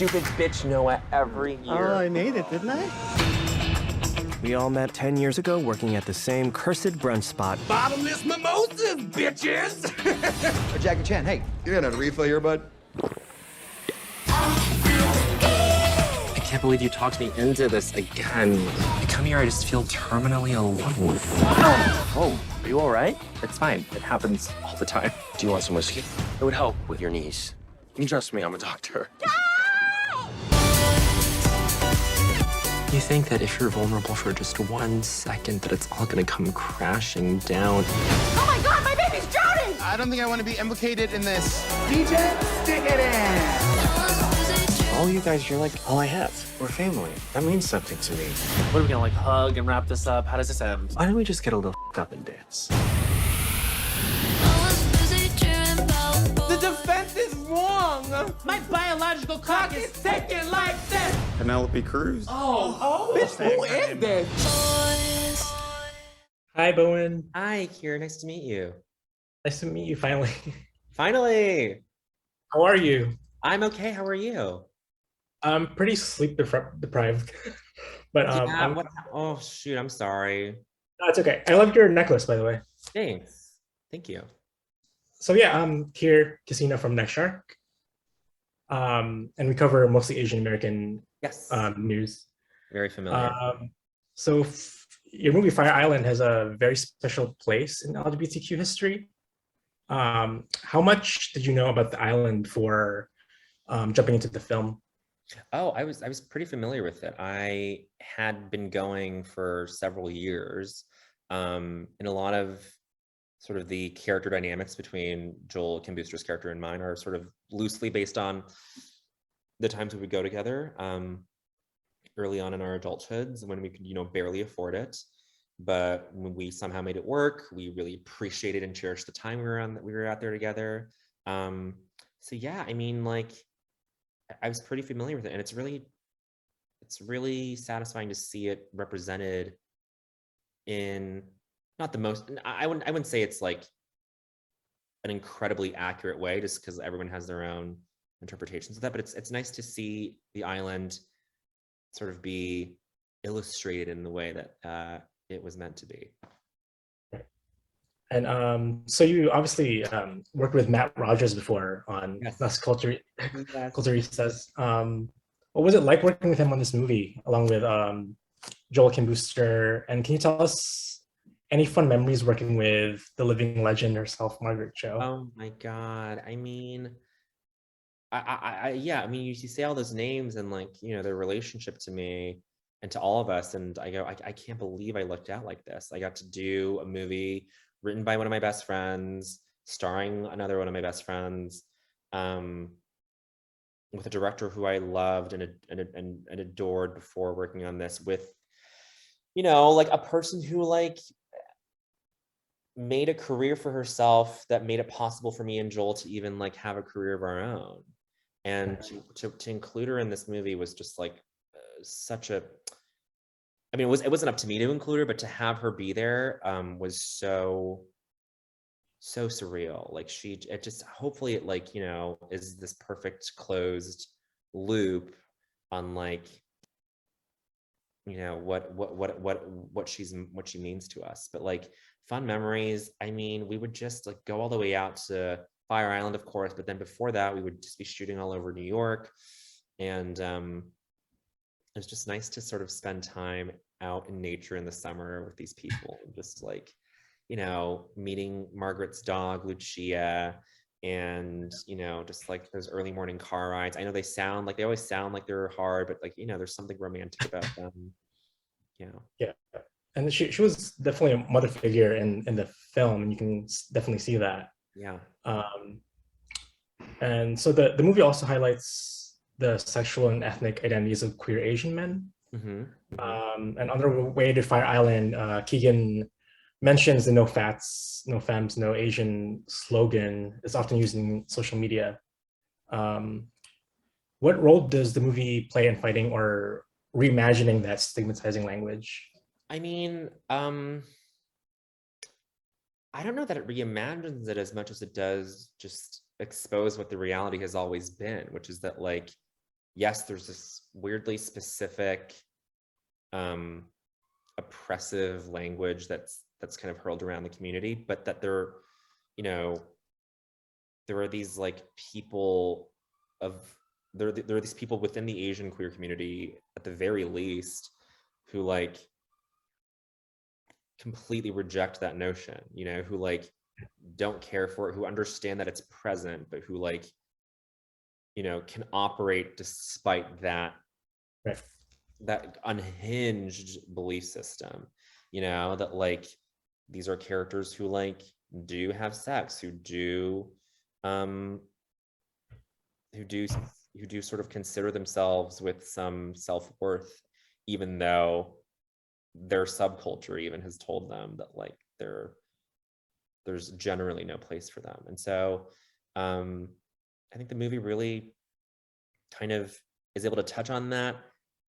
stupid bitch Noah every year. Oh, I made it, didn't I? We all met 10 years ago working at the same cursed brunch spot. Bottomless mimosas, bitches! Oh, Jackie Chan, hey, you got a refill here, bud? I can't believe you talked me into this again. I come here, I just feel terminally alone. Oh, are you all right? It's fine. It happens all the time. Do you want some whiskey? It would help with your knees. You trust me, I'm a doctor. You think that if you're vulnerable for just 1 second, that it's all gonna come crashing down. Oh my God, my baby's drowning! I don't think I want to be implicated in this. DJ, stick it in! All you guys, you're like all I have. We're family. That means something to me. What are we gonna like hug and wrap this up? How does this end? Why don't we just get a little up and dance? The defense is wrong. My biological clock is ticking like this! Penelope Cruz. Bitch, who is this? Hi, Bowen. Hi, Kira. Nice to meet you. Nice to meet you finally. Finally. How are you? I'm okay. How are you? I'm pretty sleep deprived, but Yeah, oh, shoot. I'm sorry. no, it's okay. I loved your necklace, by the way. Thanks. Thank you. So yeah, I'm here, Casino from NextShark, and we cover mostly Asian American Yes. news. Very familiar. So your movie Fire Island has a very special place in LGBTQ history. How much did you know about the island before jumping into the film? Oh, I was pretty familiar with it. I had been going for several years, and a lot of sort of the character dynamics between Joel Kim Booster's character and mine are sort of loosely based on the times we would go together early on in our adulthoods when we could, barely afford it. But when we somehow made it work, we really appreciated and cherished the time we were out there together. So yeah, I mean, like, I was pretty familiar with it, and it's really satisfying to see it represented in not the most. I wouldn't say it's like an incredibly accurate way, just because everyone has their own interpretations of that. But it's nice to see the island sort of be illustrated in the way that it was meant to be. And so you obviously worked with Matt Rogers before on Yes. Las Culture Yes. Culturistas. What was it like working with him on this movie, along with Joel Kim Booster? And can you tell us any fun memories working with the living legend herself, Margaret Cho? Oh my God. I mean, yeah, I mean, you say all those names and like, their relationship to me and to all of us. And I go, I can't believe I looked out like this. I got to do a movie written by one of my best friends, starring another one of my best friends, with a director who I loved and adored before working on this, with, like a person who like made a career for herself that made it possible for me and Joel to even like have a career of our own. And to include her in this movie was just like such a, I mean, it wasn't up to me to include her, but to have her be there was so surreal. Like it just, hopefully it like, is this perfect closed loop on like, what she means to us. But like fun memories, I mean, we would just like go all the way out to Fire Island, of course, but then before that we would just be shooting all over New York. And it's just nice to sort of spend time out in nature in the summer with these people, just like, meeting Margaret's dog, Lucia, and, just like those early morning car rides. I know they always sound like they're hard, but like, there's something romantic about them. Yeah, and she was definitely a mother figure in the film, and you can definitely see that. Yeah. And so the movie also highlights the sexual and ethnic identities of queer Asian men. And on their way to Fire Island, Keegan mentions the "No Fats, No Femmes, No Asian" slogan is often used in social media. What role does the movie play in fighting or reimagining that stigmatizing language? I mean, I don't know that it reimagines it as much as it does just expose what the reality has always been, which is that like yes, there's this weirdly specific oppressive language that's kind of hurled around the community, but that there, you know, there are these like people of there are these people within the Asian queer community at the very least who like completely reject that notion, you know, who like don't care for it, who understand that it's present, but who like, you know, can operate despite that that unhinged belief system, you know, that like these are characters who like do have sex, who do sort of consider themselves with some self-worth, even though their subculture even has told them that like there's generally no place for them. And so I think the movie really kind of is able to touch on that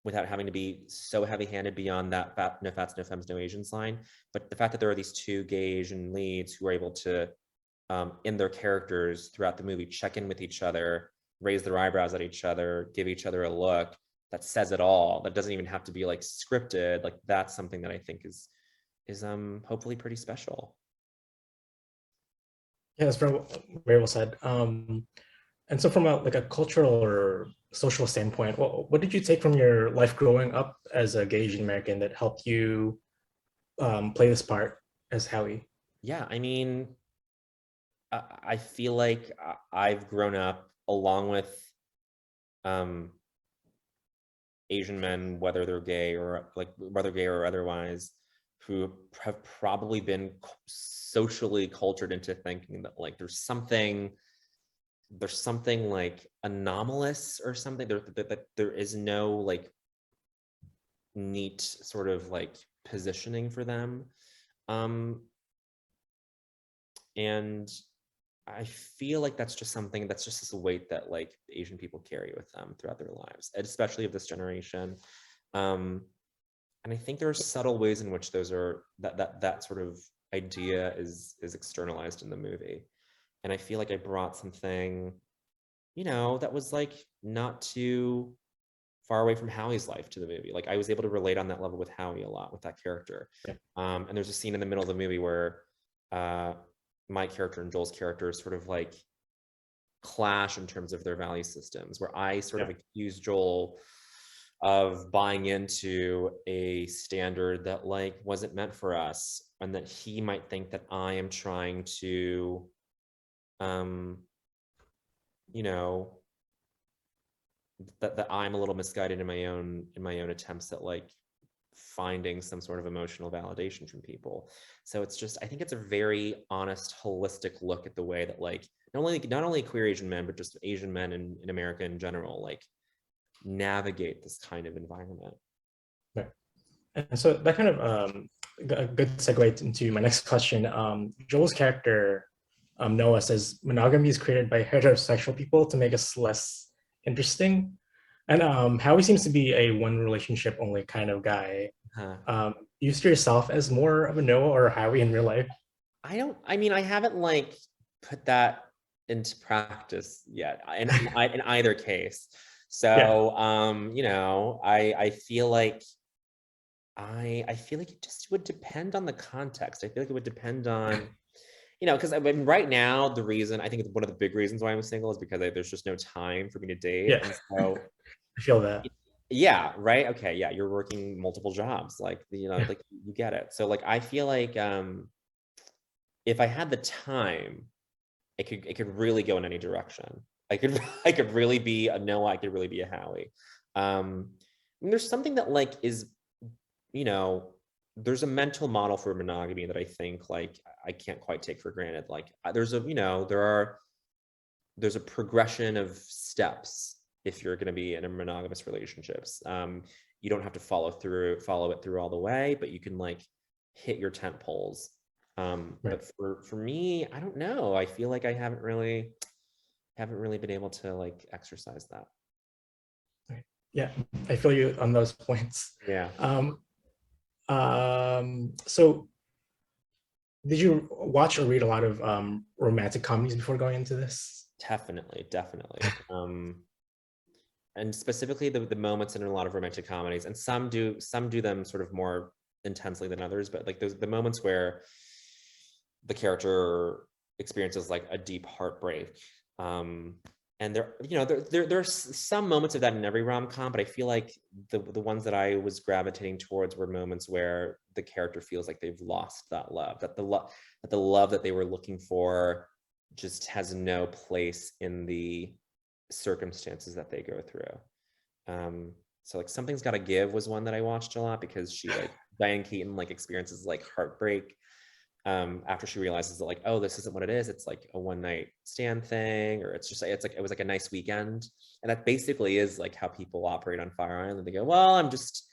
without having to be so heavy-handed beyond that no fats, no femmes, no Asians line. But the fact that there are these two gay Asian leads who are able to, in their characters throughout the movie, check in with each other, raise their eyebrows at each other, give each other a look that says it all, that doesn't even have to be like scripted, like that's something that I think is hopefully pretty special. Yeah, that's very well said. And so from a cultural or social standpoint, what did you take from your life growing up as a gay Asian American that helped you play this part as Howie? Yeah, I mean, I feel like I've grown up along with Asian men, whether they're gay or otherwise, who have probably been socially cultured into thinking that like there's something like anomalous or something, that there is no like neat sort of like positioning for them. And I feel like that's just this weight that like Asian people carry with them throughout their lives, especially of this generation. And I think there are subtle ways in which those are that sort of idea is externalized in the movie. And I feel like I brought something, you know, that was like not too far away from Howie's life to the movie. Like I was able to relate on that level with Howie a lot, with that character. Yeah. And there's a scene in the middle of the movie where my character and Joel's character sort of like clash in terms of their value systems, where I sort of accuse Joel of buying into a standard that like wasn't meant for us, and that he might think that I am trying to you know, that I'm a little misguided in my own attempts at like finding some sort of emotional validation from people. So it's just, I think it's a very honest, holistic look at the way that like not only queer Asian men, but just Asian men in America in general, like navigate this kind of environment. Right. And so that kind of a good segue into my next question. Joel's character, Noah, says monogamy is created by heterosexual people to make us less interesting. And Howie seems to be a one relationship only kind of guy. Do you see yourself as more of a Noah or a Howie in real life? I mean, I haven't like put that into practice yet in either case. So, you know, I feel like it just would depend on the context. I feel like it would depend on, you know, because I mean, right now, the reason, I think it's one of the big reasons why I'm single is because there's just no time for me to date. Yeah. And so I feel that. Yeah, right. Okay. Yeah. You're working multiple jobs. Like, you know, like you get it. So like, I feel like if I had the time, it could really go in any direction. I could really be a Noah. I could really be a Howie. And there's something that like is, you know, there's a mental model for monogamy that I think like I can't quite take for granted. Like there's a, you know, there's a progression of steps if you're going to be in a monogamous relationships. You don't have to follow it through all the way, but you can like hit your tent poles. Right. But for me, I don't know. I feel like I haven't really been able to like exercise that. Right. Yeah, I feel you on those points. Yeah. So did you watch or read a lot of romantic comedies before going into this? Definitely. and specifically the moments in a lot of romantic comedies, and some do them sort of more intensely than others, but like the moments where the character experiences like a deep heartbreak. And there's some moments of that in every rom-com, but I feel like the ones that I was gravitating towards were moments where the character feels like they've lost that love, that the love that they were looking for just has no place in the circumstances that they go through. So like Something's Gotta Give was one that I watched a lot, because she like Diane Keaton like experiences like heartbreak after she realizes that like, oh, this isn't what it is. It's like a one-night stand thing, or it was like a nice weekend. And that basically is like how people operate on Fire Island. They go, well, I'm just,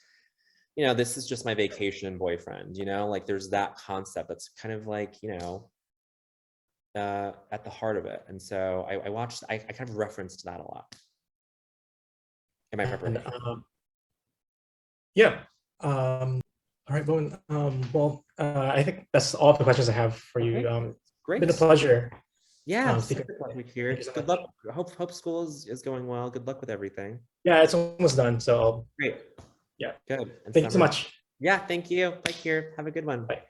this is just my vacation boyfriend, like there's that concept that's kind of like, at the heart of it. And so I kind of referenced that a lot in my preparation. All right, Bowen. I think that's all the questions I have for you. Great. It's been a pleasure. Yeah, speaking. Here. So Good luck. Hope school is going well. Good luck with everything. Yeah, it's almost done. So great. Yeah. Good. And thank you so much. Yeah, thank you. Take care. Have a good one. Bye.